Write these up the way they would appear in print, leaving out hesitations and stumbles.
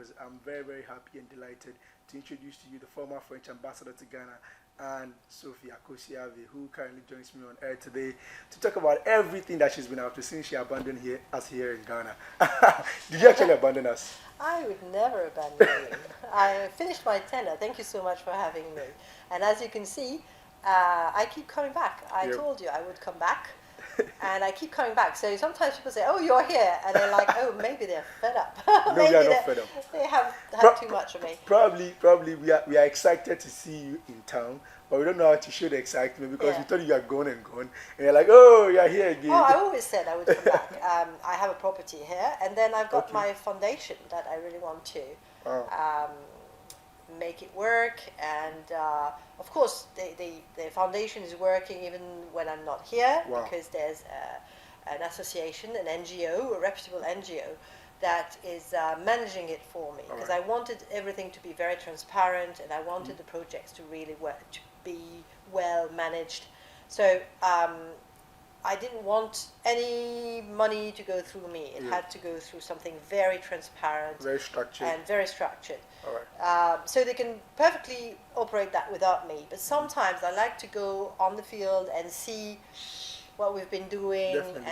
course, I'm very, very happy and delighted to introduce to you the former French ambassador to Ghana, Anne Sophie Ave, who currently joins me on air today to talk about everything that she's been up to since she abandoned us here in Ghana. Did you actually abandon us? I would never abandon you. I finished my tenure. Thank you so much for having me. And as you can see, I keep coming back. I told you I would come back. And I keep coming back. So sometimes people say, "Oh, you're here," and they're like, "Oh, maybe they're fed up. No, maybe we are not fed up. They have had too much of me." Probably we are excited to see you in town, but we don't know how to show the excitement because we thought you are gone, and you're like, "Oh, you are here again." Oh, I always said I would come back. I have a property here, and then I've got my foundation that I really want to make it work, and of course the foundation is working even when I'm not here because there's an association, an NGO, a reputable NGO that is managing it for me because I wanted everything to be very transparent, and I wanted the projects to really work, to be well managed. So I didn't want any money to go through me. It had to go through something very transparent, very structured, and very structured. All right. So they can perfectly operate that without me. But sometimes I like to go on the field and see what we've been doing. Definitely.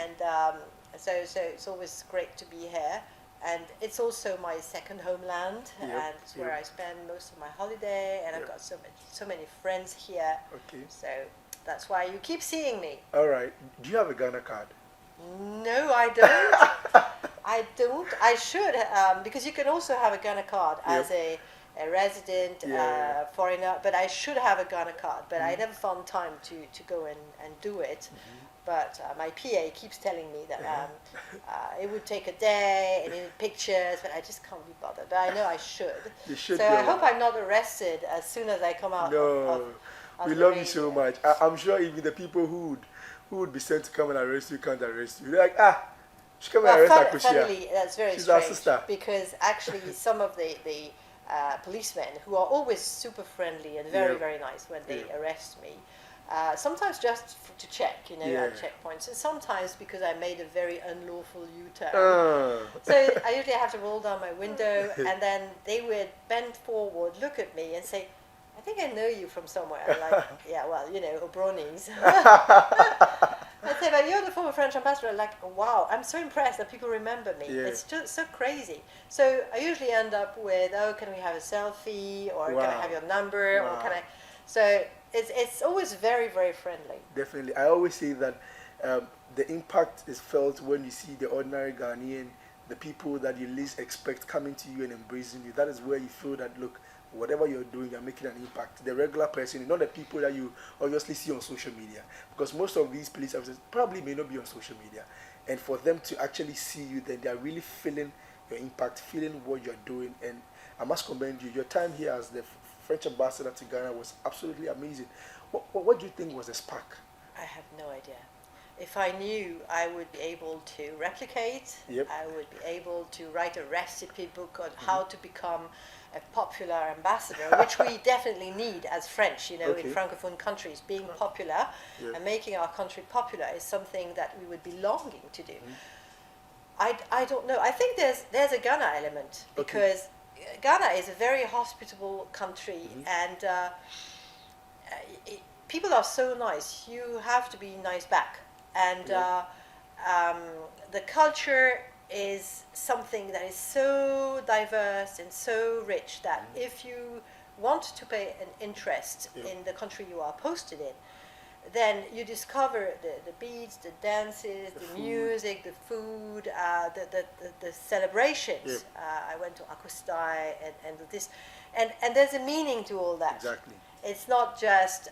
And so it's always great to be here. And it's also my second homeland, and it's where I spend most of my holiday. And I've got so many friends here. Okay. So that's why you keep seeing me. All right. Do you have a Ghana card? No, I don't. I don't. I should, because you can also have a Ghana card as a resident foreigner, but I should have a Ghana card, but I never found time to go and do it. But my PA keeps telling me that it would take a day and need pictures, but I just can't be bothered. But I know I should. You should. So I hope I'm not arrested as soon as I come out. No, we love you so much. I'm sure even the people who would be sent to come and arrest you can't arrest you. They're like, she come and arrest Akosia. Funnily, that's very She's strange. Our sister. Because actually some of the policemen, who are always super friendly and very, very nice when they arrest me, sometimes just to check, at checkpoints, and sometimes because I made a very unlawful U-turn. So I usually have to roll down my window, and then they would bend forward, look at me, and say, "I think I know you from somewhere." I'm like, "Yeah, well, O'Bronies." I say, "But you're the former French ambassador." Like, wow, I'm so impressed that people remember me. It's just so crazy. So I usually end up with, "Oh, can we have a selfie?" Or "Can I have your number?" Or "Can I?" So it's always very, very friendly. Definitely. I always say that the impact is felt when you see the ordinary Ghanaian, the people that you least expect coming to you and embracing you. That is where you feel that, look, whatever you're doing, you're making an impact. The regular person, not the people that you obviously see on social media. Because most of these police officers probably may not be on social media. And for them to actually see you, then they're really feeling your impact, feeling what you're doing. And I must commend you. Your time here as the French ambassador to Ghana was absolutely amazing. What do you think was the spark? I have no idea. If I knew, I would be able to replicate. I would be able to write a recipe book on how to become a popular ambassador, which we definitely need as French, in Francophone countries. Being popular and making our country popular is something that we would be longing to do. I don't know. I think there's a Ghana element, because Ghana is a very hospitable country, and people are so nice. You have to be nice back. And the culture is something that is so diverse and so rich that if you want to pay an interest in the country you are posted in, then you discover the beats, the dances, the music, the food, the celebrations. I went to Akustai and this, and there's a meaning to all that. Exactly. It's not just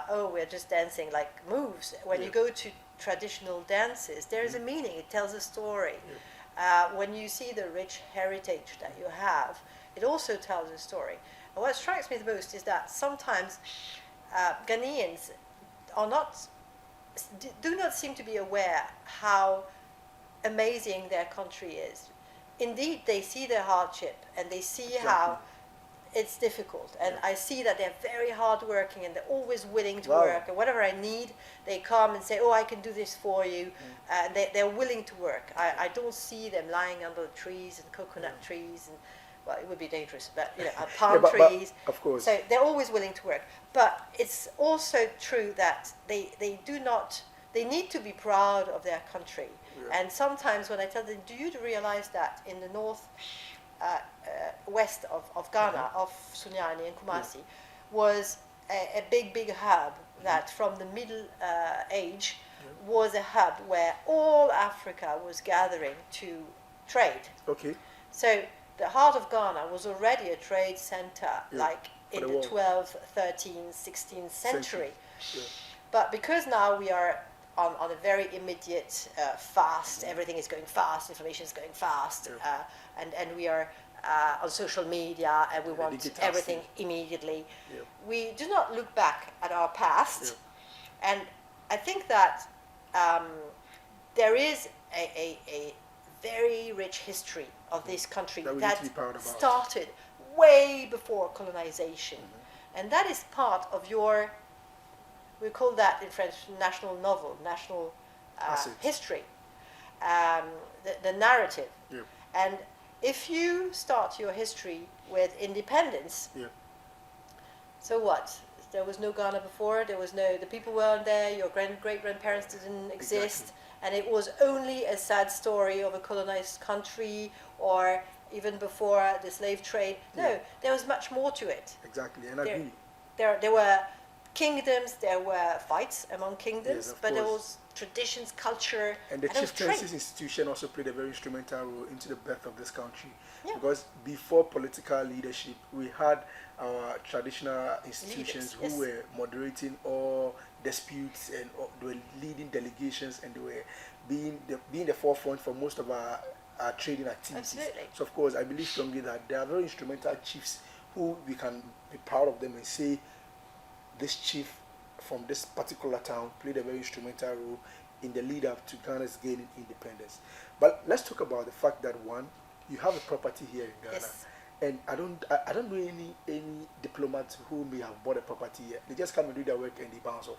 we're just dancing like moves. When you go to traditional dances, there is a meaning. It tells a story. When you see the rich heritage that you have, it also tells a story. And what strikes me the most is that sometimes Ghanaians do not seem to be aware how amazing their country is. Indeed, they see their hardship and they see how it's difficult, and I see that they're very hardworking and they're always willing to work, and whatever I need, they come and say, "Oh, I can do this for you." They're willing to work. I don't see them lying under the trees and coconut trees, well, it would be dangerous, but Yeah, palm but trees. of course. So they're always willing to work. But it's also true that they do not, they need to be proud of their country. Yeah. And sometimes when I tell them, do you realize that in the north west of Ghana, of Sunyani and Kumasi, was a big hub that from the middle age was a hub where all Africa was gathering to trade. Okay. So the heart of Ghana was already a trade center, like in the 12th, 13th, 16th century. Yeah. But because now we are on a very immediate, fast, everything is going fast, information is going fast, and we are on social media and we want everything immediately. Yeah. We do not look back at our past, and I think that there is a very rich history of this country that started way before colonization. And that is part of your, we call that in French, national novel, national history, the narrative. Yeah. And if you start your history with independence, so what? There was no Ghana before, there was no, the people weren't there, your great-grandparents didn't exist, and it was only a sad story of a colonized country, or even before the slave trade. No, there was much more to it. Exactly, and I agree. There were kingdoms, there were fights among kingdoms, but there course. was traditions, culture, and the chieftaincy institution also played a very instrumental role into the birth of this country. Because before political leadership, we had our traditional institutions who were moderating all disputes, and they were leading delegations, and they were being the forefront for most of our trading activities. Absolutely. So of course, I believe strongly that there are very instrumental chiefs who we can be proud of them and say, this chief from this particular town played a very instrumental role in the lead up to Ghana's gaining independence. But let's talk about the fact that, one, you have a property here in Ghana, and I don't know any diplomats who may have bought a property here. They just come and do their work and they bounce off.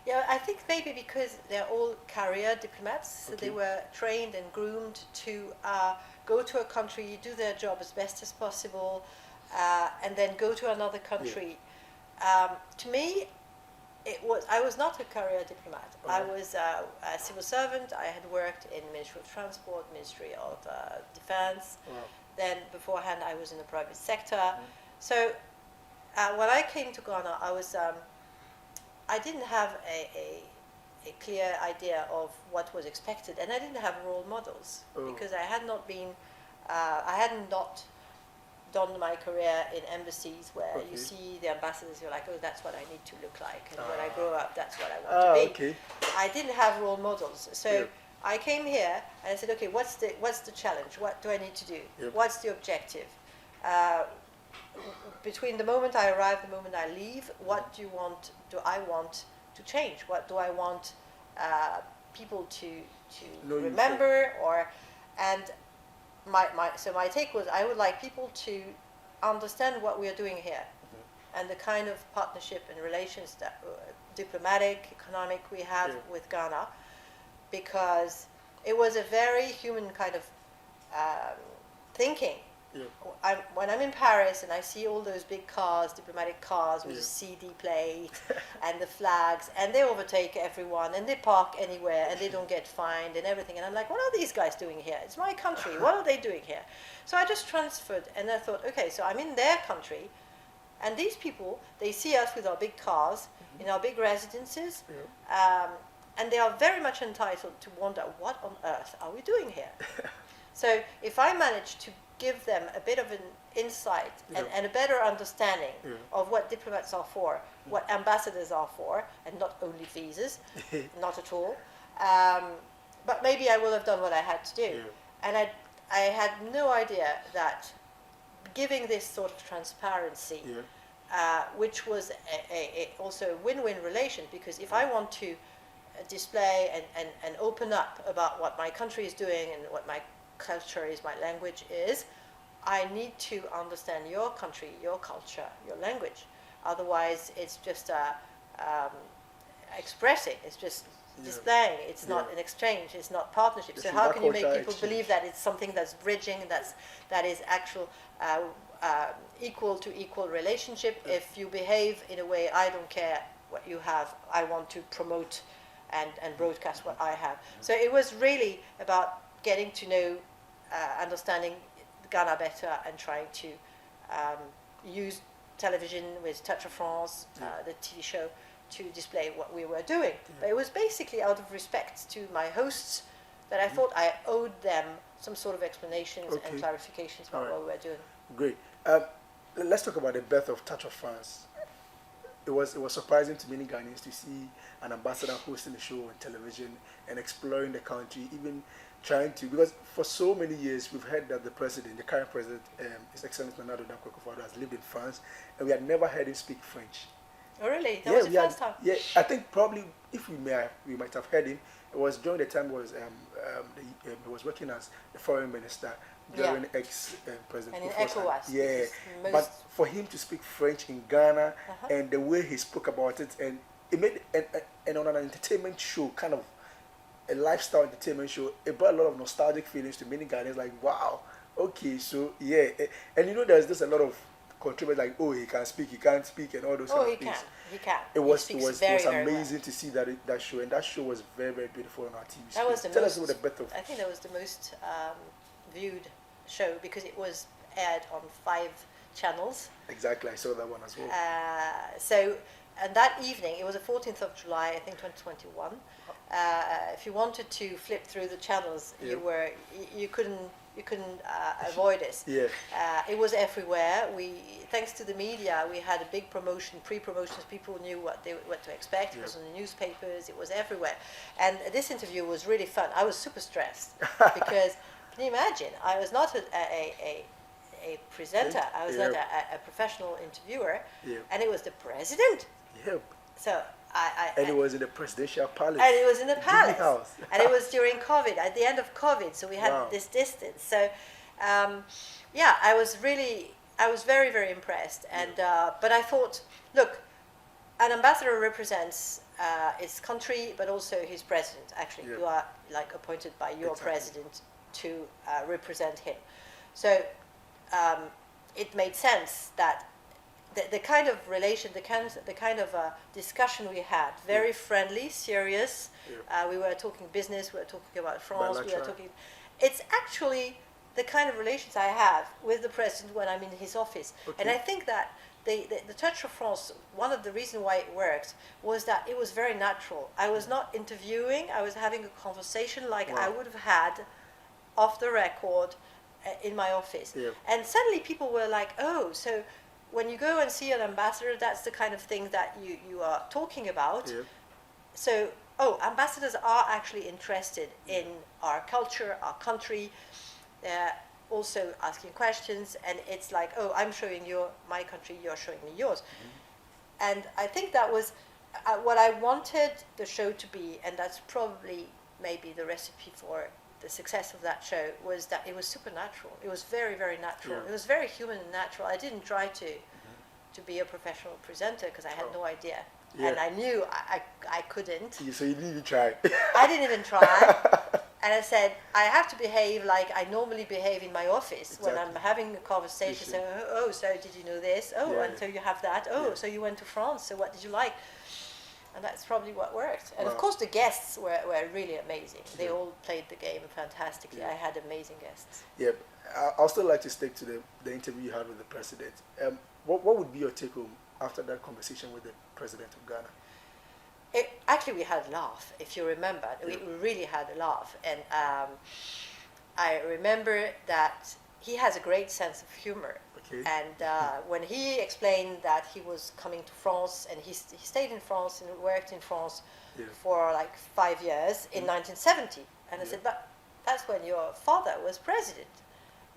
Yeah, I think maybe because they're all career diplomats, so they were trained and groomed to go to a country, do their job as best as possible, and then go to another country. To me, I was not a career diplomat. I was a civil servant. I had worked in Ministry of Transport, Ministry of Defense. Then beforehand, I was in the private sector. So when I came to Ghana, I didn't have a clear idea of what was expected, and I didn't have role models because I had not been, I had not done my career in embassies where you see the ambassadors, you're like, oh, that's what I need to look like, and when I grow up, that's what I want to be. I didn't have role models, so I came here and I said, okay, what's the challenge? What do I need to do? What's the objective? Between the moment I arrive, the moment I leave, what do I want to change? What do I want people to remember? So my take was, I would like people to understand what we are doing here, and the kind of partnership and relations that diplomatic, economic we have with Ghana, because it was a very human kind of thinking. When I'm in Paris and I see all those big cars, diplomatic cars with a CD plate and the flags, and they overtake everyone and they park anywhere and they don't get fined and everything, and I'm like, what are these guys doing here? It's my country. What are they doing here? So I just transferred, and I thought, okay, so I'm in their country, and these people, they see us with our big cars in our big residences, and they are very much entitled to wonder, what on earth are we doing here? So if I manage to give them a bit of an insight and a better understanding of what diplomats are for, what ambassadors are for, and not only visas, not at all. But maybe I will have done what I had to do. And I had no idea that giving this sort of transparency, which was also a win-win relation, because if I want to display and open up about what my country is doing and what my culture is, my language is, I need to understand your country, your culture, your language. Otherwise, it's just expressing. It's just displaying. It's not an exchange. It's not partnership. So how can you make people believe that it's something that's bridging, that is actual equal to equal relationship? If you behave in a way, I don't care what you have, I want to promote and broadcast what I have. So it was really about getting to know, understanding Ghana better, and trying to use television with Touch of France, the TV show, to display what we were doing. But it was basically out of respect to my hosts that I thought I owed them some sort of explanations and clarifications about what we were doing. Great. Let's talk about the birth of Touch of France. It was surprising to many Ghanaians to see an ambassador hosting a show on television and exploring the country, even trying to, because for so many years we've heard that the current president, His Excellency Nana Addo Dankwa Akufo-Addo, has lived in France, and we had never heard him speak French. Oh really? That was the first time? Yeah, I think probably if we might have heard him. It was during the time he was working as the foreign minister during ex-president. And in ECOWAS. Yeah, but for him to speak French in Ghana and the way he spoke about it, and it made and on an entertainment show, kind of a lifestyle entertainment show, it brought a lot of nostalgic feelings to many Ghanaians. Like, wow, okay, so yeah, and there's just a lot of controversy, like, oh, he can speak, he can't speak, and all those kind of things. He can. It was amazing to see that show, and that show was very, very beautiful on our TV. That was Tell us about the birth of. I think that was the most viewed show because it was aired on 5 channels. Exactly, I saw that one as well. And that evening, it was the 14th of July, I think 2021. If you wanted to flip through the channels, you couldn't avoid it. Yeah. It was everywhere. Thanks to the media, we had a big pre-promotions. People knew what to expect. It was in the newspapers. It was everywhere. And this interview was really fun. I was super stressed because, can you imagine? I was not a presenter. I was not a professional interviewer. Yeah. And it was the president. Yep. So and it was in the presidential palace. And it was in the palace. House. And it was during COVID, at the end of COVID, so we had this distance. So, I was very, very impressed. And but I thought, look, an ambassador represents his country, but also his president. Actually, you are like appointed by your president to represent him. So it made sense that the kind of relation, the kind of discussion we had, very friendly, serious. We were talking business. We were talking about France. We were talking. It's actually the kind of relations I have with the president when I'm in his office. And I think that the Touch of France, one of the reasons why it worked was that it was very natural. I was not interviewing. I was having a conversation like I would have had off the record in my office. And suddenly people were like, oh, so when you go and see an ambassador, that's the kind of thing that you are talking about. So, ambassadors are actually interested in our culture, our country. They're also asking questions, and it's like, oh, I'm showing you my country, you're showing me yours. And I think that was what I wanted the show to be, and that's probably maybe the recipe for the success of that show, was that it was supernatural. It was very, very natural. It was very human and natural. I didn't try to be a professional presenter because I had no idea. And I knew I couldn't. So you didn't even try. I didn't even try. And I said, I have to behave like I normally behave in my office when I'm having a conversation. So, so did you know this? And so you have that. So you went to France. So what did you like? And that's probably what worked. And of course the guests were really amazing. They all played the game fantastically. I had amazing guests. I'll still like to stick to the interview you had with the president. What would be your take home after that conversation with the president of Ghana? Actually, we had a laugh, if you remember. We really had a laugh. And I remember that he has a great sense of humor. And when he explained that he was coming to France, and he stayed in France and worked in France for like 5 years in 1970. And I said, but that's when your father was president,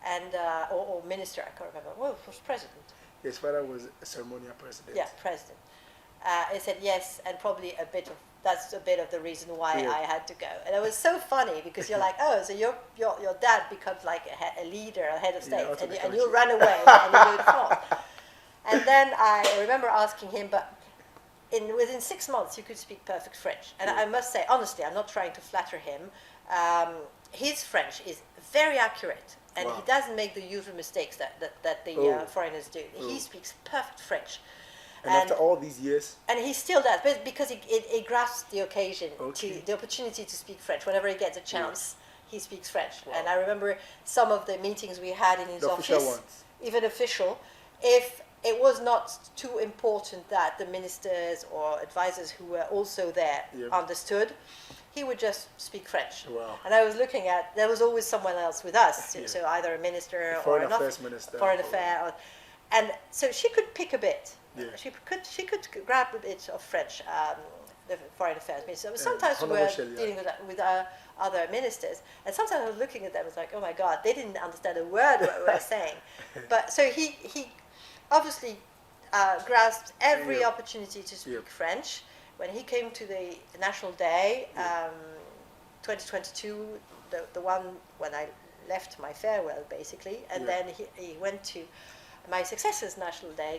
and or minister, I can't remember. Well, he was president. His father was a ceremonial president. Yeah, president. I said yes, and probably that's a bit of the reason why I had to go. And it was so funny because you're like, oh, so your dad becomes like a leader, a head of state, and you run away and you go to France. And then I remember asking him, but within 6 months you could speak perfect French. And Yeah. I must say, honestly, I'm not trying to flatter him. His French is very accurate, and Wow. he doesn't make the usual mistakes that the Oh. foreigners do. Oh. He speaks perfect French. And after all these years, And he still does, but because he grasps the occasion, Okay. the opportunity to speak French. Whenever he gets a chance, he speaks French. Wow. And I remember some of the meetings we had in his the office, official ones. even official, if it was not too important that the ministers or advisors who were also there Yep. understood, he would just speak French. Wow. And I was looking at, there was always someone else with us, Yeah. so either a minister or Foreign an Affairs Minister. foreign affair, and so she could pick a bit. Yeah. She could grab a bit of French, the foreign affairs minister. Sometimes we were Honorable Shelley, dealing with other ministers, and sometimes I was looking at them, I was like, oh my God, they didn't understand a word what we were saying. But so he obviously grasped every Yeah. opportunity to speak Yeah. French. When he came to the National Day, 2022, the one when I left my farewell, basically, and Yeah. then he went to my successor's National Day,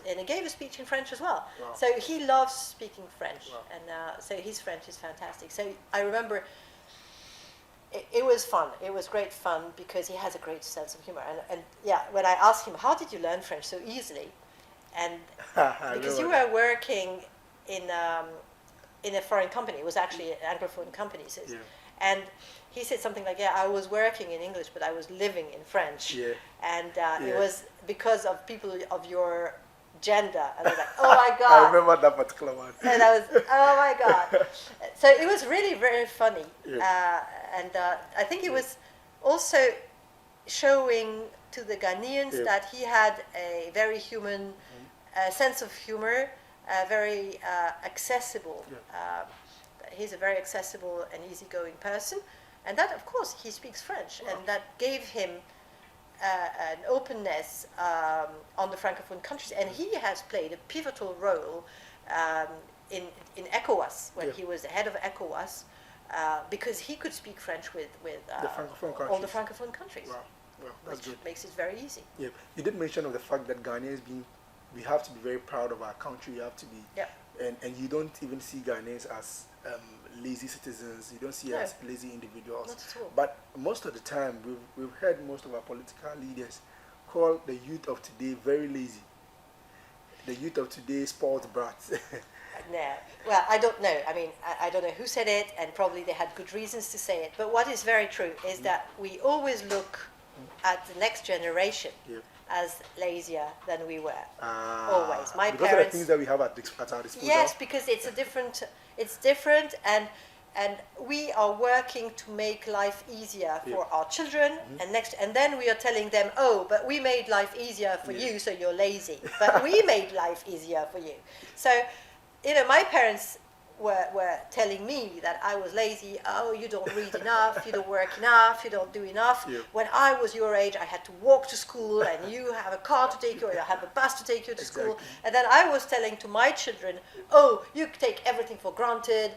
and he gave a speech in French as well. Wow. So he loves speaking French, Wow. and so his French is fantastic. So I remember it was fun. It was great fun because he has a great sense of humor. And yeah, when I asked him, how did you learn French so easily? And because you were working in a foreign company, it was actually an Anglophone company. So Yeah. and he said something like, yeah, I was working in English, but I was living in French. Yeah. And Yeah. it was because of people of your gender. And I was like, oh my God. I remember that particular one. And I was, oh my God. So it was really very funny. Yeah. And I think it was also showing to the Ghanaians Yeah. that he had a very human sense of humor, very accessible. Yeah. He's a very accessible and easygoing person. And that, of course, he speaks French. Wow. And that gave him an openness on the Francophone countries. And he has played a pivotal role in ECOWAS, when Yeah. he was the head of ECOWAS, because he could speak French with The Francophone all the countries. Francophone countries, Wow. Well, that's which good. makes it very easy. Yeah. You did mention of the fact that Ghanaians we have to be very proud of our country. You have to be, Yeah. and you don't even see Ghanaians as lazy citizens. You don't see No. us as lazy individuals. Not at all. But most of the time, we've heard most of our political leaders call the youth of today very lazy. The youth of today spoiled brats. No. Well, I don't know. I mean, I don't know who said it, and probably they had good reasons to say it. But what is very true is that we always look at the next generation Yep. as lazier than we were. Ah, Always. My because of the parents- things that we have at our disposal. Yes, because it's different, and we are working to make life easier for Yeah. our children, and then we are telling them, oh, but we made life easier for Yeah. you, so you're lazy. But we made life easier for you. So, my parents were telling me that I was lazy. Oh, you don't read enough, you don't work enough, you don't do enough. Yeah. When I was your age, I had to walk to school, and you have a car to take you, or you have a bus to take you to school. Exactly. And then I was telling to my children, oh, you take everything for granted,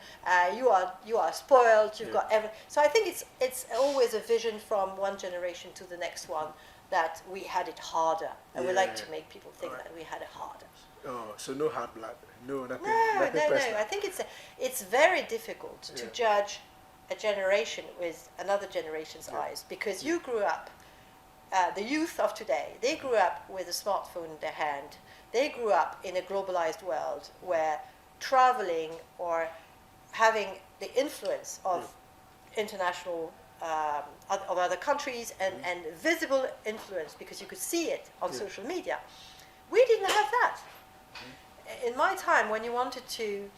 you are spoiled, you've Yeah. got everything. So I think it's always a vision from one generation to the next one that we had it harder. And we like Yeah. to make people think Right. that we had it harder. Oh, so no hard blood. No, nothing. No. nothing personal. I think it's very difficult to Yeah. judge a generation with another generation's Yeah. eyes, because you grew up, the youth of today, they grew up with a smartphone in their hand. They grew up in a globalized world where traveling or having the influence of international of other countries and visible influence, because you could see it on Yeah. social media. We didn't have that. In my time, when you wanted to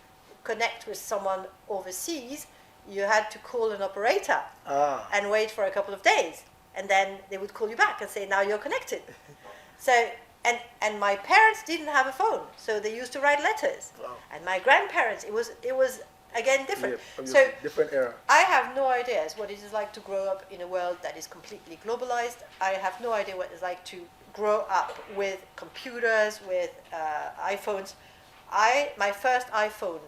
connect with someone overseas, you had to call an operator Ah, and wait for a couple of days, and then they would call you back and say, now you're connected. So, and my parents didn't have a phone, so they used to write letters. Wow. And my grandparents, it was again different. yeah, So obviously, different era. I have no idea what it is like to grow up in a world that is completely globalized. I have no idea what it's like to grow up with computers, with iPhones. My first iPhone,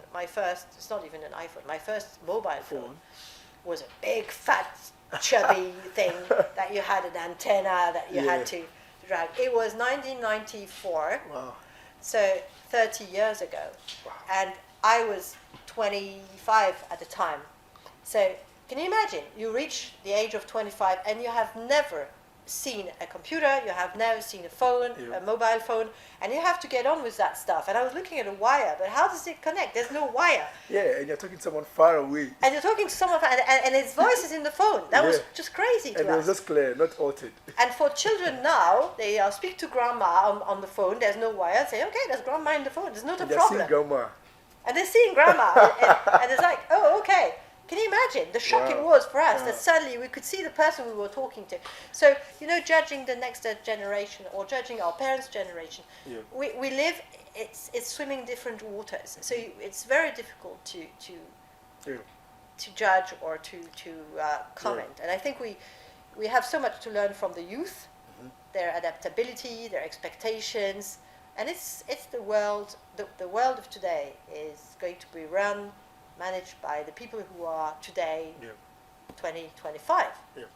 it's not even an iPhone, my first mobile phone was a big, fat, chubby thing that you had an antenna that you Yeah. had to drag. It was 1994. Wow. So 30 years ago. Wow. And I was 25 at the time. So can you imagine? You reach the age of 25 and you have never seen a computer, you have never seen a phone, a mobile phone, and you have to get on with that stuff. And I was looking at a wire, but how does it connect? There's no wire. Yeah, and you're talking to someone far away. And you're talking to someone, and his voice is in the phone. That was just crazy to us. And it was just clear, not altered. And for children now, they speak to grandma on the phone. There's no wire. Say, okay, there's grandma in the phone. There's not a problem. They're seeing grandma. And they're seeing grandma. and it's like, oh, okay. Can you imagine the shock it was for us that suddenly we could see the person we were talking to? So, judging the next generation or judging our parents' generation, we live, it's swimming different waters. So it's very difficult to judge or to comment. And I think we have so much to learn from the youth, their adaptability, their expectations. And it's the world, the world of today is going to be managed by the people who are today 20, 25,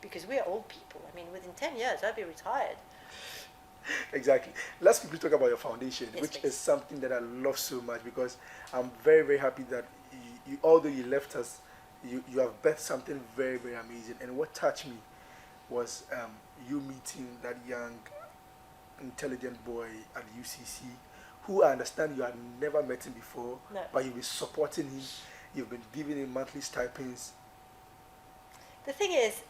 because we are old people. I mean, within 10 years, I'll be retired. Exactly. Let's quickly talk about your foundation, which is something that I love so much, because I'm very, very happy that you although you left us, you have birthed something very, very amazing. And what touched me was you meeting that young, intelligent boy at UCC, who I understand you had never met him before, but you've been supporting him. You've been giving him monthly stipends. The thing is,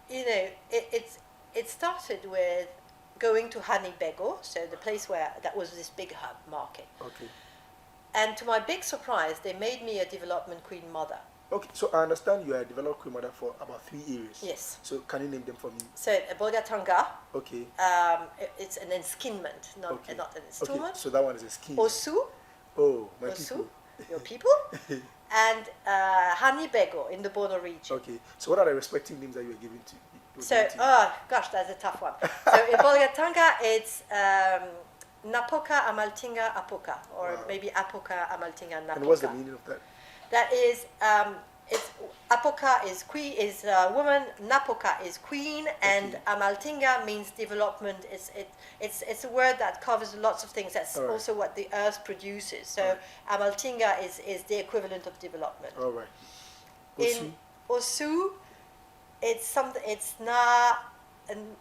it started with going to Hanibego, so the place where that was this big hub market. Okay. And to my big surprise, they made me a development queen mother. Okay, so I understand you are a development queen mother for about 3 areas. Yes. So can you name them for me? So Bolgatanga. Okay. It's an enskinment, not an installment. Okay, so that one is a scheme. Osu. Oh, my Osu. people. Your people, and Hanibego in the border region. Okay, so what are the respective names that you are giving to? Gosh, that's a tough one. So in Bolgatanga, it's Napoka Amaltinga Apoka, or maybe Apoka Amaltinga Napoka. And what's the meaning of that? That is, it's Apoka is queen, is woman. Napoka is queen, and Amaltinga means development. It's a word that covers lots of things. That's also what the earth produces. So Amaltinga is the equivalent of development. All right. Osu. In Osu, it's something. It's Na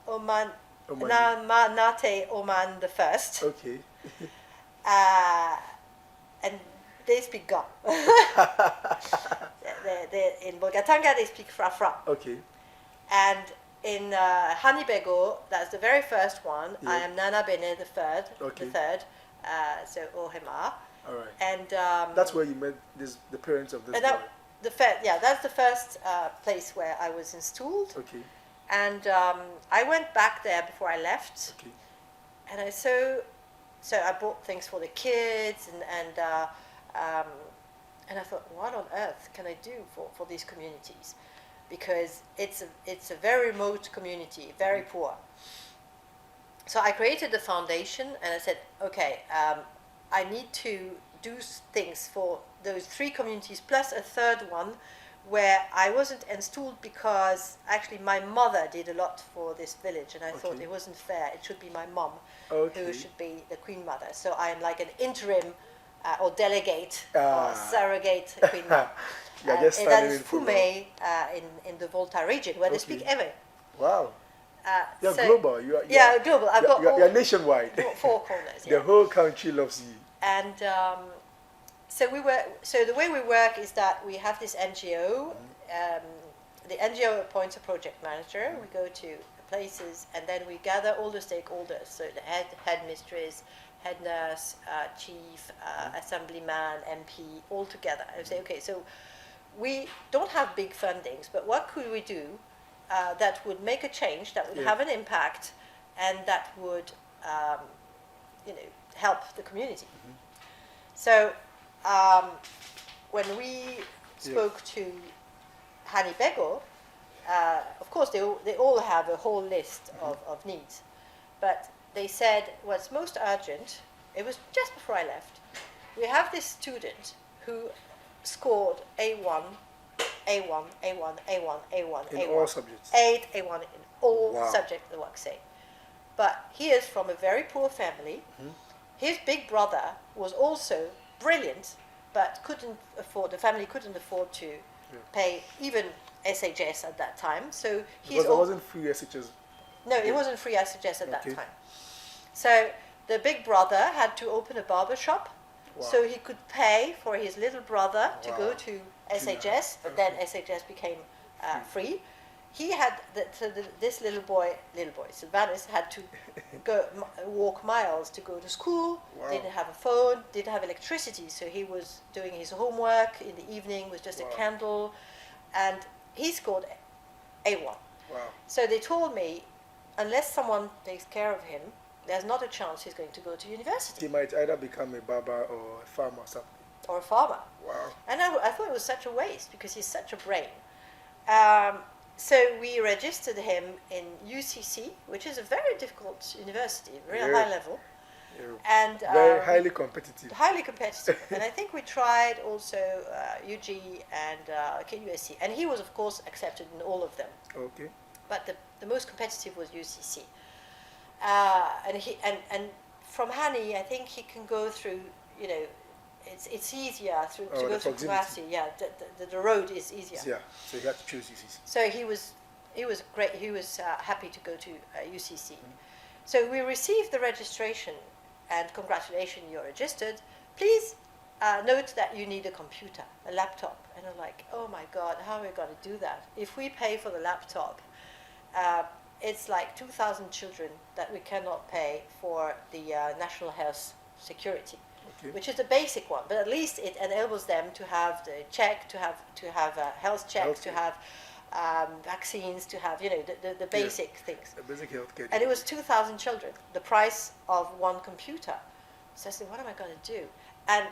Oman Na Ma Nate Oman the first. Okay. And they speak Ga. In Bolgatanga, they speak Frafra. Okay. And in Hanibego, that's the very first one. Yeah. I am Nana Bene the third. Okay. The third. So Ohema. All right. And that's where you met the parents of this boy. That's the first place where I was installed. Okay. And I went back there before I left. Okay. And so I bought things for the kids and I thought, what on earth can I do for these communities? Because it's a very remote community, very poor. So I created the foundation and I said, okay, I need to do things for those 3 communities plus a third one where I wasn't installed because actually my mother did a lot for this village and I thought it wasn't fair. It should be my mom who should be the queen mother. So I am like an interim or delegate or surrogate queen mother. And that is Fume in the Volta region where they speak Ewe. Wow. You're global. You're global. I've got you're nationwide. 4 corners. The whole country loves you. And so the way we work is that we have this NGO. The NGO appoints a project manager. We go to places and then we gather all the stakeholders. So the headmistress, head nurse, chief, assemblyman, MP, all together. I say, okay, so we don't have big fundings, but what could we do that would make a change, that would have an impact, and that would, help the community? So when we spoke to Hanibego, of course they all have a whole list of needs, but they said what's most urgent, it was just before I left, we have this student who scored A1, A1, A1, A1, A1, in A1. all subjects. 8 A1 in all subjects, the work say. But he is from a very poor family, his big brother was also brilliant, but the family couldn't afford to pay even SHS at that time. So because it wasn't free SHS. No, it wasn't free SHS at that time. So the big brother had to open a barber shop, so he could pay for his little brother to go to SHS, but then SHS became free. He had this little boy, Sylvanus, had to walk miles to go to school. Didn't have a phone, didn't have electricity, so he was doing his homework in the evening with just a candle, and he scored A1. Wow. So they told me, unless someone takes care of him, there's not a chance he's going to go to university. He might either become a barber or a farmer or something. Or a farmer. Wow. And I thought it was such a waste because he's such a brain. So we registered him in UCC, which is a very difficult university, very high level. And very highly competitive. Highly competitive. And I think we tried also UG and KUSC. And he was, of course, accepted in all of them. Okay. But the most competitive was UCC. And from Hani, I think he can go through, it's easier to go through Kumasi. Yeah, the road is easier. Yeah, so he had to choose UCC. So he was great. He was happy to go to UCC. So we received the registration, and congratulations, you're registered. Please note that you need a computer, a laptop. And I'm like, oh my God, how are we going to do that? If we pay for the laptop, it's like 2,000 children that we cannot pay for the national health security. Okay. Which is the basic one, but at least it enables them to have the check, to have health checks, to have vaccines, to have the basic things. The basic healthcare. And it was 2,000 children, the price of one computer. So I said, what am I going to do? And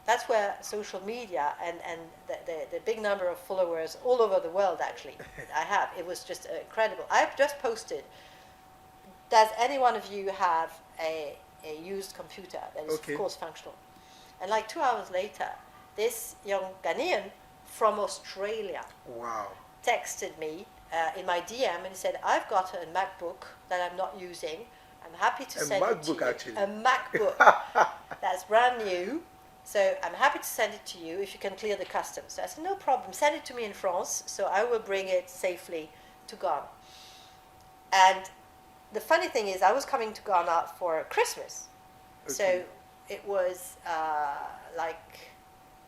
that's where social media and the big number of followers all over the world actually I have. It was just incredible. I've just posted. Does any one of you have a used computer that is of course functional? And like 2 hours later, this young Ghanaian from Australia texted me in my DM and said, I've got a MacBook that I'm not using. I'm happy to send it to you. Actually. A MacBook that's brand new. So I'm happy to send it to you if you can clear the customs. So I said, no problem. Send it to me in France, so I will bring it safely to Ghana. And the funny thing is, I was coming to Ghana for Christmas. So it was like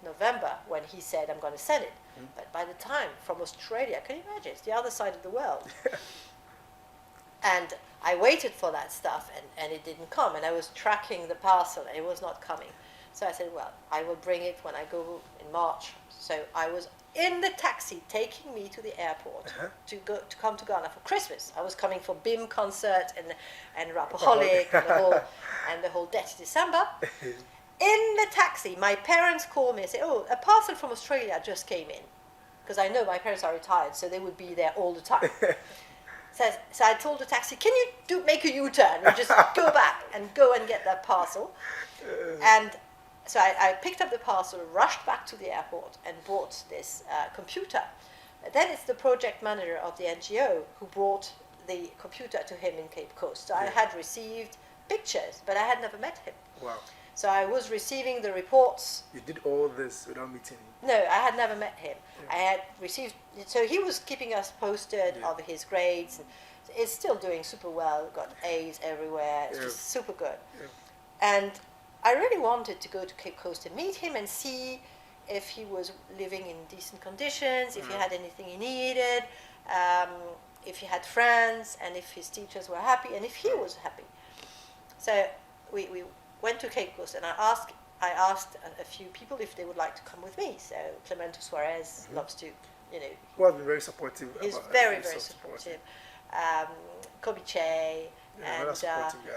November when he said, I'm going to send it. But by the time, from Australia, can you imagine? It's the other side of the world. And I waited for that stuff, and it didn't come. And I was tracking the parcel, and it was not coming. So I said, well, I will bring it when I go in March. So I was in the taxi taking me to the airport to come to Ghana for Christmas. I was coming for BIM concert and Rapaholic and the whole Dirty December. In the taxi, my parents called me and said, oh, a parcel from Australia just came in. Because I know my parents are retired, so they would be there all the time. So I told the taxi, can you make a U-turn and just go back and go and get that parcel? And so I picked up the parcel, rushed back to the airport and bought this computer. Then it's the project manager of the NGO who brought the computer to him in Cape Coast. So I had received pictures, but I had never met him. Wow. So I was receiving the reports. You did all this without meeting him? No, I had never met him. I had received, so he was keeping us posted of his grades. And it's still doing super well, got A's everywhere, it's just super good. And I really wanted to go to Cape Coast and meet him and see if he was living in decent conditions, if he had anything he needed, if he had friends, and if his teachers were happy, and if he was happy. So we went to Cape Coast, and I asked a few people if they would like to come with me. So Clemento Suarez loves to, Who has been very supportive. He's very supportive. Kobe Che.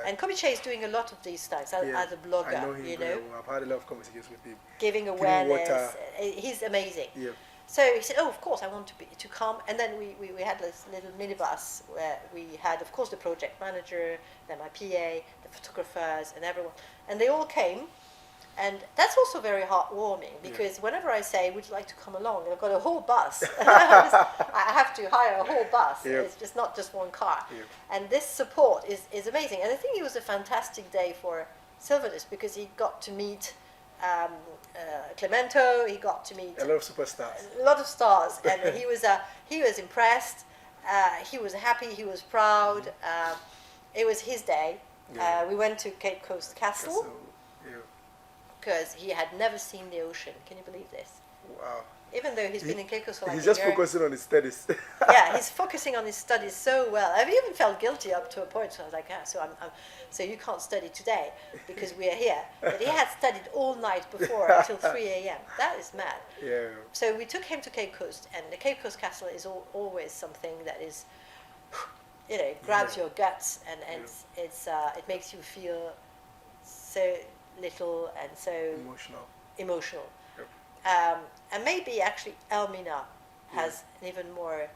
And Kobe Che is doing a lot of these things as a blogger. I know him very well. I've had a lot of conversations with him. Giving awareness. He's amazing. Yeah. So he said, oh, of course, I want to come. And then we had this little minibus where we had, of course, the project manager, then my PA, the photographers, and everyone. And they all came. And that's also very heartwarming because whenever I say, would you like to come along? And I've got a whole bus. I have to hire a whole bus. It's just not just one car. And this support is amazing. And I think it was a fantastic day for silver disc because he got to meet Clemento. He got to meet a lot of superstars, a lot of stars, and he was impressed. He was happy. He was proud. It was his day. Yeah. We went to Cape Coast Castle yeah. because he had never seen the ocean. Can you believe this? Wow. Even though he's been in Cape Coast for like he's a just year. focusing on his studies. Yeah, he's focusing on his studies so well. I've even felt guilty up to a point. So I was like, so you can't study today because we are here. But he had studied all night before until 3 a.m. That is mad. Yeah. So we took him to Cape Coast, and the Cape Coast Castle is always something that is, grabs your guts, and it makes you feel so little and so emotional. Yep. And maybe actually Elmina has an even more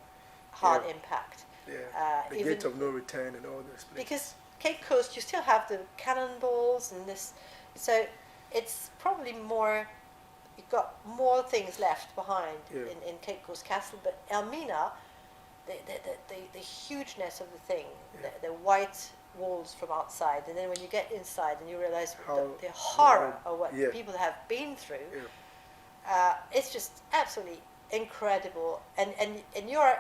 hard impact. Yeah. The gate of no return and all those places. Because Cape Coast, you still have the cannonballs and this, so it's probably more. You've got more things left behind in Cape Coast Castle, but Elmina, the hugeness of the thing, the white walls from outside, and then when you get inside and you realize the horror of what people have been through, it's just absolutely incredible. And you're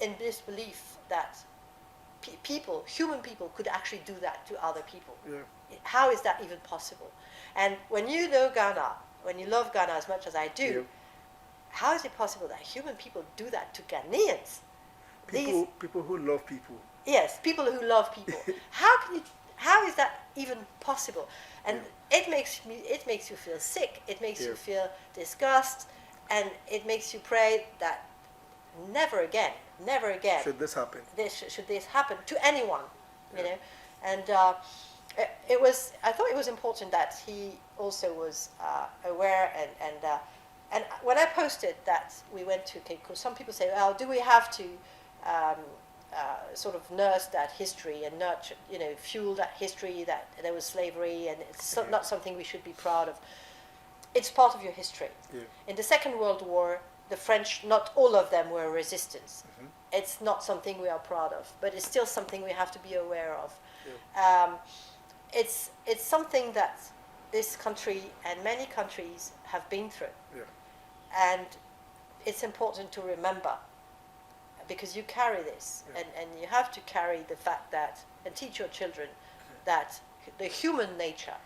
in disbelief that human people could actually do that to other people. Yeah. How is that even possible? And when you know Ghana, when you love Ghana as much as I do, how is it possible that human people do that to Ghanaians? People who love people. Yes, people who love people. How is that even possible? And it makes you feel sick. It makes you feel disgust, and it makes you pray that never again should this happen. Should this happen to anyone, you know? And I thought it was important that he also was aware, and when I posted that we went to Cape Coast, some people say, well, do we have to sort of nurse that history and nurture, fuel that history that there was slavery, and it's not something we should be proud of. It's part of your history. Yeah. In the Second World War, the French, not all of them were resistance. Mm-hmm. It's not something we are proud of, but it's still something we have to be aware of. Yeah. It's something that this country and many countries have been through. Yeah. And it's important to remember, because you carry this, and you have to carry the fact that, and teach your children that the human nature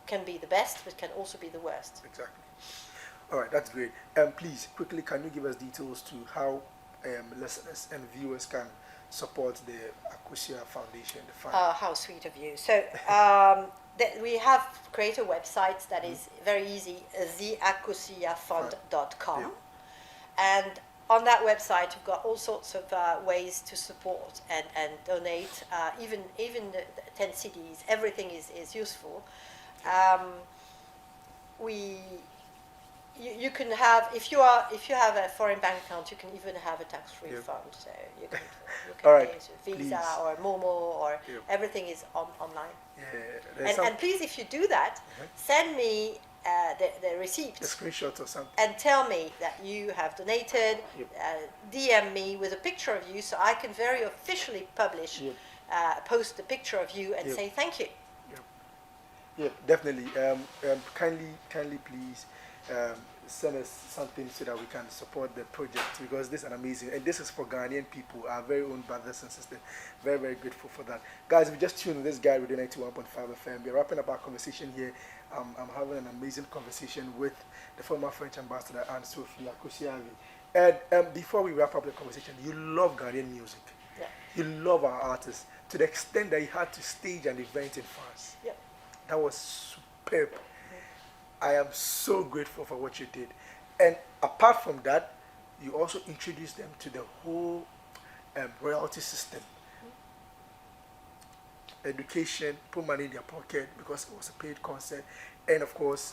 can be the best, but can also be the worst. Exactly. All right, that's great. Please, quickly, can you give us details to how listeners and viewers can support the Akosua Foundation? The fund? How sweet of you. So we have created a website that is very easy, theakosiafund.com. Yeah. And on that website, you've got all sorts of ways to support and donate. Even the 10 CDs, everything is useful. You can have, if you have a foreign bank account, you can even have a tax-free fund. So you can use Visa or Momo, or everything is online. Yeah, and please, if you do that, send me the receipt, a screenshot or something, and tell me that you have donated. DM me with a picture of you, so I can very officially publish, post a picture of you and say thank you. Yeah, definitely. Kindly, please send us something so that we can support the project, because this is an amazing, and this is for Ghanaian people, our very own brothers and sisters. Very, very grateful for that. Guys, if you just tuned in, this guy Radio 91.5 FM. We're wrapping up our conversation here. I'm having an amazing conversation with the former French ambassador, Anne Sophie Ave. And before we wrap up the conversation, you love Ghanaian music. Yeah. You love our artists to the extent that you had to stage an event in France. Yeah. That was superb. I am so grateful for what you did. And apart from that, you also introduced them to the whole royalty system. Education, put money in their pocket because it was a paid concert. And of course.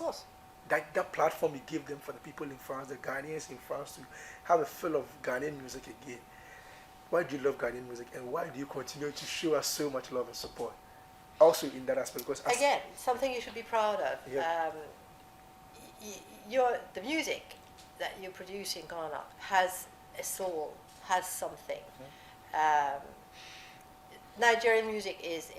That platform you give them for the people in France, the Ghanaians in France, to have a feel of Ghanaian music again. Why do you love Ghanaian music, and why do you continue to show us so much love and support? Also in that aspect, because again, something you should be proud of. Yeah. The music that you produce in Ghana has a soul, has something. Mm-hmm. Nigerian music is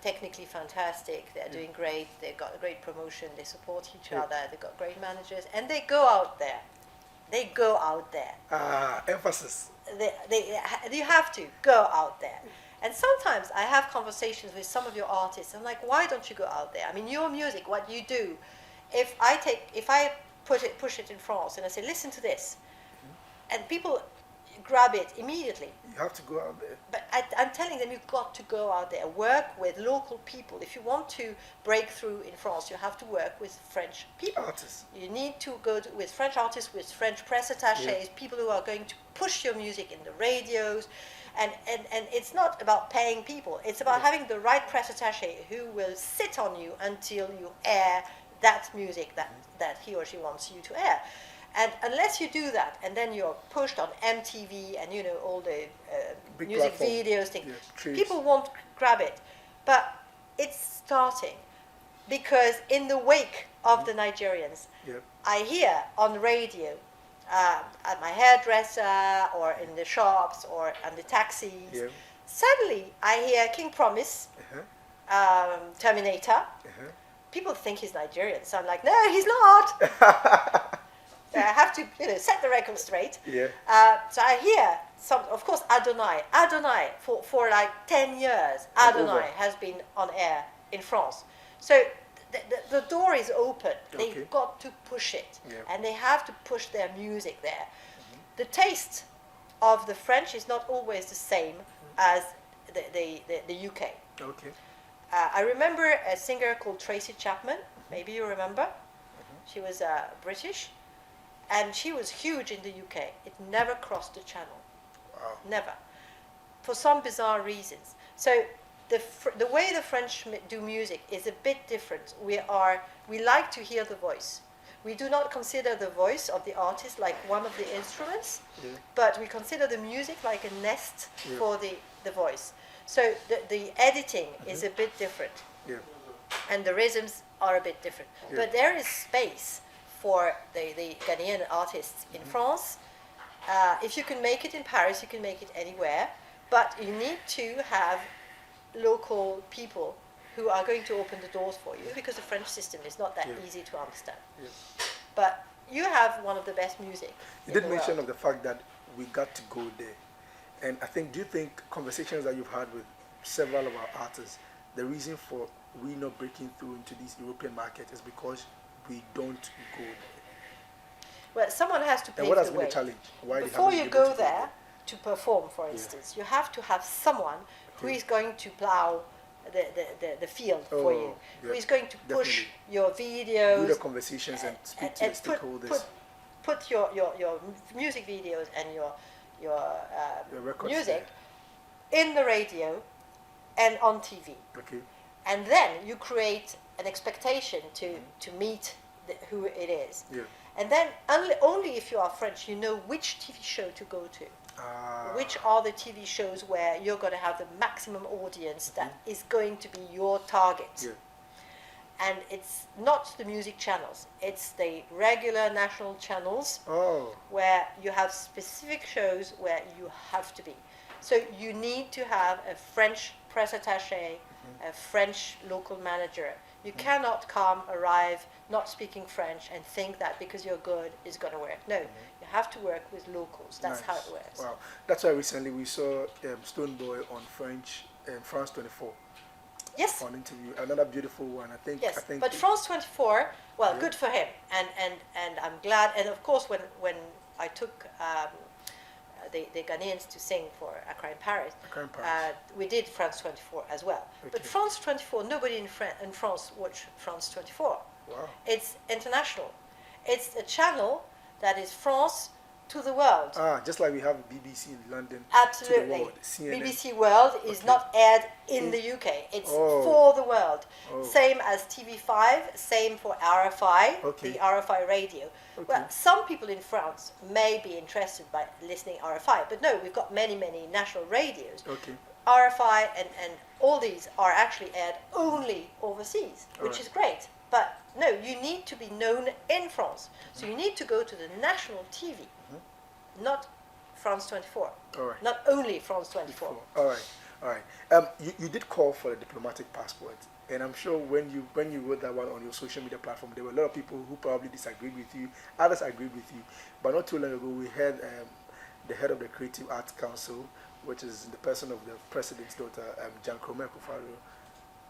technically fantastic. They're doing great. They've got a great promotion. They support each other. They've got great managers, and they go out there. They go out there. Emphasis. You have to go out there. And sometimes I have conversations with some of your artists. I'm like, why don't you go out there? I mean, your music, what you do. If I push it in France and I say, listen to this, and people grab it immediately. You have to go out there. But I'm telling them, you've got to go out there, work with local people. If you want to break through in France, you have to work with French people. Artists. You need to go with French artists, with French press attachés, people who are going to push your music in the radios. And it's not about paying people. It's about having the right press attaché who will sit on you until you air that music that he or she wants you to air. And unless you do that, and then you're pushed on MTV and all the music platform. videos thing, Trees. people won't grab it. But it's starting, because in the wake of the Nigerians, I hear on radio, at my hairdresser or in the shops or on the taxis, suddenly I hear King Promise, Terminator. People think he's Nigerian, so I'm like, no, he's not. I have to, set the record straight. So I hear of course, Adonai for like 10 years, Adonai has been on air in France. So the door is open. They've got to push it, and they have to push their music there. The taste of the French is not always the same as the UK. I remember a singer called Tracy Chapman. Maybe you remember. She was British, and she was huge in the UK. It never crossed the channel. Wow. Never, for some bizarre reasons. So the way the French do music is a bit different. We like to hear the voice. We do not consider the voice of the artist like one of the instruments, but we consider the music like a nest for the voice. So the editing is a bit different, and the rhythms are a bit different. But there is space for the Ghanaian artists in France. If you can make it in Paris, you can make it anywhere, but you need to have local people who are going to open the doors for you, because the French system is not that easy to understand. But you have one of the best music. You did mention of the fact that we got to go there. And do you think conversations that you've had with several of our artists, the reason for we not breaking through into these European markets is because we don't go there? Well, someone has to pave the way. And what has been the challenge? Why before you go there to perform, for instance, you have to have someone who is going to plow the field for you, who is going to push your videos, do the conversations and speak to the stakeholders. Put your music videos and your music in the radio and on TV. And then you create an expectation to meet who it is. And then only if you are French, you know which TV show to go to. Which are the TV shows where you're going to have the maximum audience that is going to be your target. And it's not the music channels, it's the regular national channels where you have specific shows where you have to be. So you need to have a French press attaché, a French local manager. You cannot arrive not speaking French and think that because you're good is going to work. No, you have to work with locals. That's how it works. Wow, that's why recently we saw Stonebwoy on France 24. Yes. On interview, another beautiful one. I think. But France 24, well, good for him, and I'm glad. And of course, when I took the Ghanaians to sing for Accra in Paris, we did France 24 as well. But France 24, nobody in France watched France 24. Wow. It's international. It's a channel that is France to the world. Just like we have BBC in London. Absolutely. To the world. CNN. BBC World is not aired in the UK. It's for the world. Same as TV5, same for RFI, the RFI radio. Well, some people in France may be interested by listening RFI, but no, we've got many national radios. RFI and all these are actually aired only overseas, which is great. But no, you need to be known in France. So you need to go to the national TV, not France 24. Not only France 24. All right. All right. You did call for a diplomatic passport, and I'm sure when you wrote that one on your social media platform, there were a lot of people who probably disagreed with you. Others agreed with you. But not too long ago, we had the head of the Creative Arts Council, which is the person of the president's daughter, Jan Krome Akufo-Addo,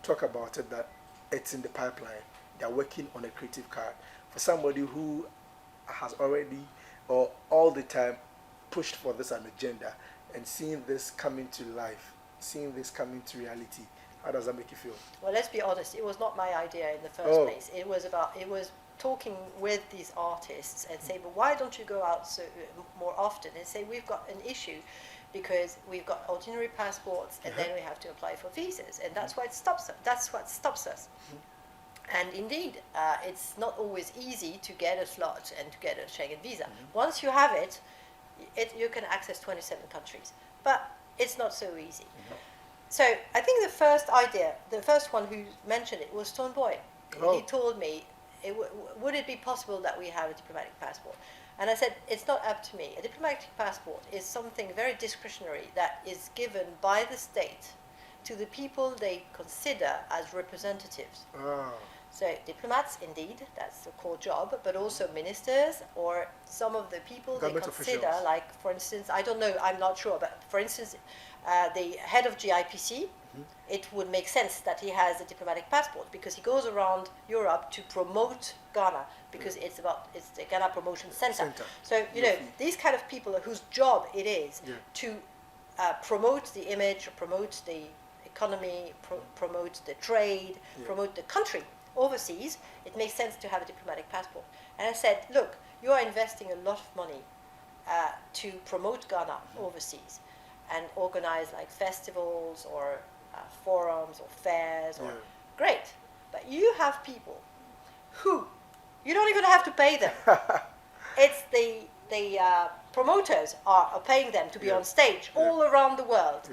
talk about it, that it's in the pipeline. They are working on a creative card for somebody who has already or all the time pushed for this an agenda, and seeing this coming to life, seeing this coming to reality. How does that make you feel? Well, let's be honest, it was not my idea in the first place. It was talking with these artists and say, but why don't you go out more often and say, we've got an issue because we've got ordinary passports and then we have to apply for visas, and that's why it stops us. That's what stops us. And indeed, it's not always easy to get a slot and to get a Schengen visa. Once you have it, you can access 27 countries. But it's not so easy. So I think the first idea, the first one who mentioned it was Stonebwoy. He told me, would it be possible that we have a diplomatic passport? And I said, it's not up to me. A diplomatic passport is something very discretionary that is given by the state to the people they consider as representatives. So diplomats, indeed, that's the core job, but also ministers or some of the people Government they consider, officials. like, for instance, I don't know, I'm not sure, but for instance, the head of GIPC, it would make sense that he has a diplomatic passport because he goes around Europe to promote Ghana because it's the Ghana Promotion Center. So, you know, these kind of people whose job it is to promote the image, promote the economy, promote the trade, promote the country overseas, it makes sense to have a diplomatic passport. And I said, look, you are investing a lot of money to promote Ghana overseas and organize like festivals or forums or fairs or great, but you have people who you don't even have to pay them. It's the promoters are paying them to be on stage all around the world,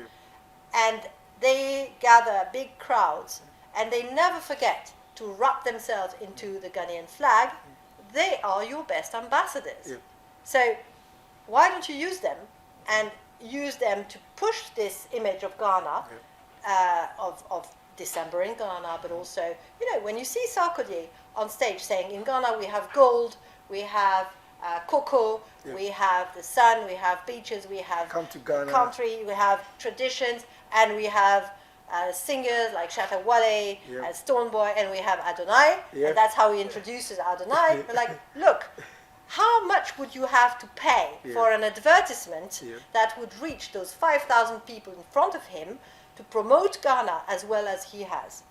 and they gather big crowds, and they never forget to wrap themselves into the Ghanaian flag. They are your best ambassadors. So why don't you use them and use them to push this image of Ghana, of December in Ghana, but also, you know, when you see Sarkozy on stage saying, in Ghana we have gold, we have cocoa, we have the sun, we have beaches, we have Come to Ghana. Country, we have traditions, and we have singers like Shatta Wale and Stonebwoy, and we have Adonai, and that's how he introduces Adonai. But like, look, how much would you have to pay for an advertisement that would reach those 5,000 people in front of him to promote Ghana as well as he has?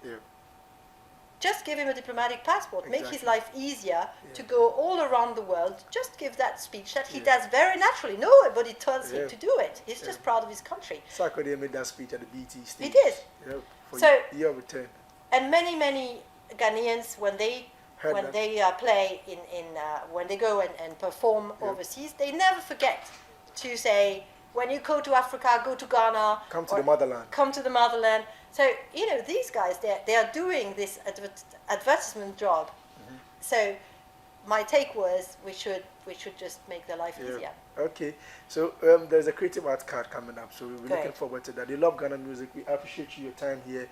Just give him a diplomatic passport, make his life easier to go all around the world. Just give that speech that he does very naturally. Nobody tells him to do it. He's just proud of his country. Sarkozy made that speech at the BT stage. He did. For So, your return. And many Ghanaians, when they play when they go and perform overseas, they never forget to say, when you go to Africa, go to Ghana. Come to the motherland. Come to the motherland. So, you know, these guys, they are doing this advertisement job. So my take was we should just make their life easier. Okay. So there's a creative arts card coming up, so we're looking forward to that. You love Ghana music. We appreciate your time here.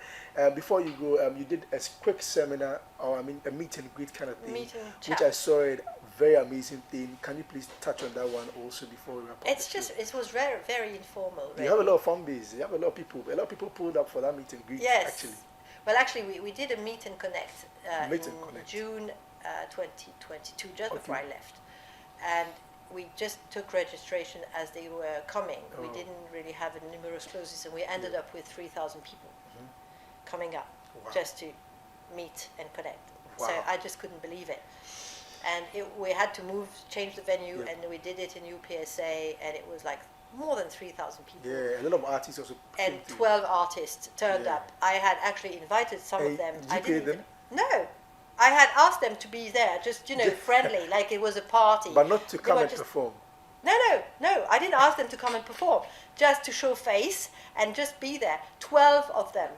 Before you go, you did a quick seminar, or a meet and greet kind of thing, which I saw it. Very amazing thing. Can you please touch on that one also before we wrap up? It was very, very informal. Really. You have a lot of fan base. You have a lot of people. A lot of people pulled up for that meet and greet. Yes. Actually. Well, actually, we did a meet and connect in June 2022, just before I left, and we just took registration as they were coming. We didn't really have a numerous clauses, and we ended up with 3,000 people coming up just to meet and connect. So I just couldn't believe it. And we had to change the venue, and we did it in UPSA, and it was like more than 3,000 people. Yeah, a lot of artists also. And 12 artists turned up. I had actually invited some of them. Did you pay them? No. I had asked them to be there, just, friendly, like it was a party. But not to come and perform. No. I didn't ask them to come and perform. Just to show face and just be there. 12 of them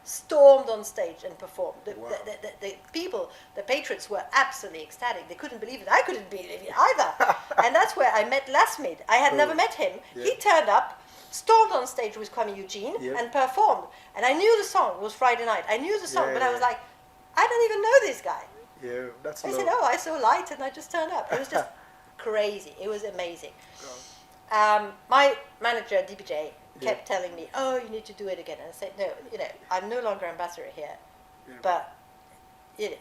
stormed on stage and performed. The people, the patrons were absolutely ecstatic. They couldn't believe it. I couldn't believe it either. And that's where I met Lasmid. I had never met him. He turned up stormed on stage with Kwame Eugene and performed. And I knew the song. It was Friday night. I knew the song, but I was like, I don't even know this guy. Yeah, that's. I said, oh, I saw light and I just turned up. It was just crazy. It was amazing. My manager, DBJ, kept telling me, oh, you need to do it again. And I said, no, I'm no longer ambassador here, but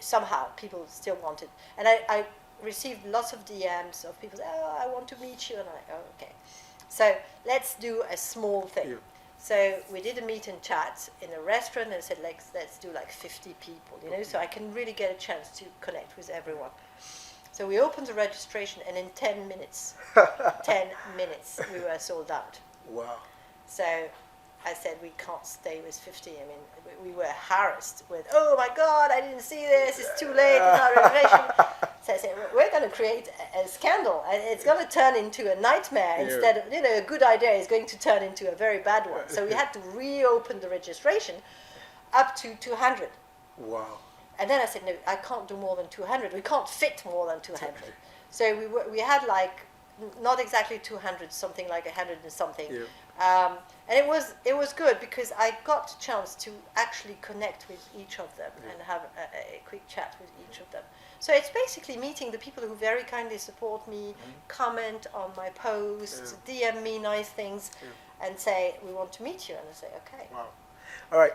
somehow people still want it. And I received lots of DMs of people saying, oh, I want to meet you. And I'm like, oh, okay. So let's do a small thing. Yeah. So we did a meet and chat in a restaurant and said, let's do like 50 people, so I can really get a chance to connect with everyone. So we opened the registration and in 10 minutes, 10 minutes, we were sold out. Wow. So I said, we can't stay with 50. I mean, we were harassed with, oh my God, I didn't see this, it's too late, it's not a reservation. So I said, we're going to create a scandal, and it's going to turn into a nightmare instead of, a good idea is going to turn into a very bad one. So we had to reopen the registration up to 200. Wow. And then I said, no, I can't do more than 200. We can't fit more than 200. So we had like, not exactly 200, something like 100 and something. Yeah. And it was good because I got a chance to actually connect with each of them and have a quick chat with each of them. So it's basically meeting the people who very kindly support me, comment on my posts, DM me nice things, and say, we want to meet you. And I say, okay. Wow. All right.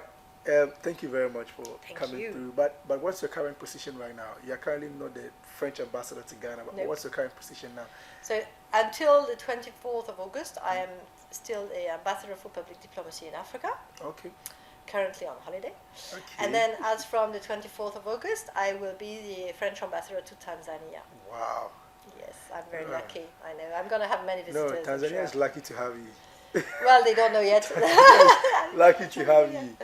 Thank you very much for coming through. But what's your current position right now? You're currently not the French ambassador to Ghana, but what's your current position now? So until the 24th of August, I am still the ambassador for public diplomacy in Africa. Okay. Currently on holiday. Okay. And then as from the 24th of August, I will be the French ambassador to Tanzania. Wow. Yes, I'm very lucky. I know. I'm going to have many visitors. No, Tanzania is lucky to have you. Well, they don't know yet. Lucky to have you.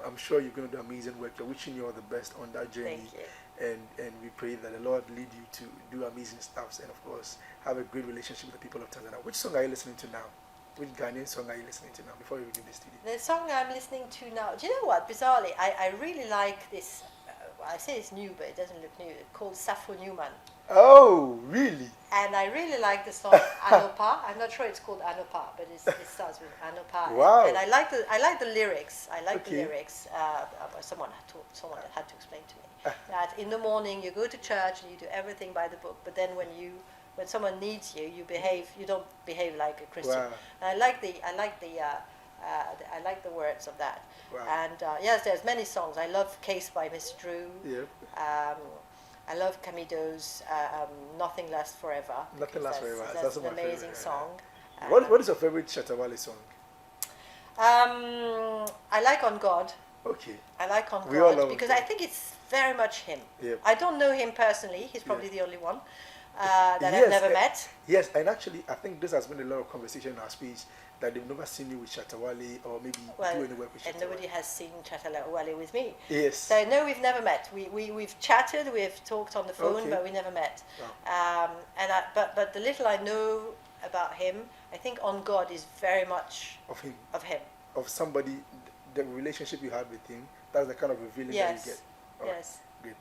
I'm sure you're going to do amazing work. We're wishing you all the best on that journey. Thank you. And we pray that the Lord lead you to do amazing stuff and, of course, have a great relationship with the people of Tanzania. Which song are you listening to now? Which Ghanaian song are you listening to now before we begin the studio? The song I'm listening to now, do you know what? Bizarrely, I really like this. I say it's new, but it doesn't look new. It's called Sappho Newman. Oh, really? And I really like the song Anopa. I'm not sure it's called Anopa, but it starts with Anopa. Wow. And I like the lyrics. I like the lyrics. Someone had to explain to me that in the morning you go to church and you do everything by the book, but then when someone needs you, you don't behave like a Christian. Wow. And I like the words of that. Wow. And yes, there's many songs. I love Case by Miss Drew. Yep. I love Camido's Nothing Lasts Forever. Nothing Lasts Forever. That's an amazing song. What is your favorite Shatta Wale song? I like On God. Okay. I like On God because I think it's very much him. Yep. I don't know him personally. He's probably the only one that I've never met. Yes, and actually, I think this has been a lot of conversation in our speech that they've never seen you with Shatta Wale or maybe do any work with Shatta Wale. And nobody has seen Shatta Wale with me. Yes. So no, we've never met. We've chatted, we've talked on the phone, but we never met. Wow. But the little I know about him, I think On God is very much of him. Of somebody, the relationship you had with him. That's the kind of revealing that you get. Yes. Good.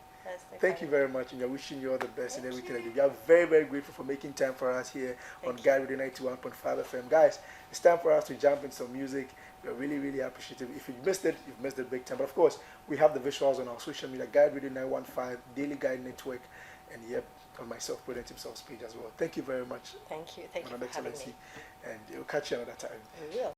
Thank you very much, and we're wishing you all the best in everything that you do. We are very, very grateful for making time for us here on Guide Radio 91.5 FM. Guys, it's time for us to jump in some music. We're really, really appreciative. If you missed it, you've missed it big time. But of course, we have the visuals on our social media, Guide Radio 915, Daily Guide Network, and on myself, President himself's page as well. Thank you very much. Thank you. Thank you for having me. And we'll catch you another time. We will.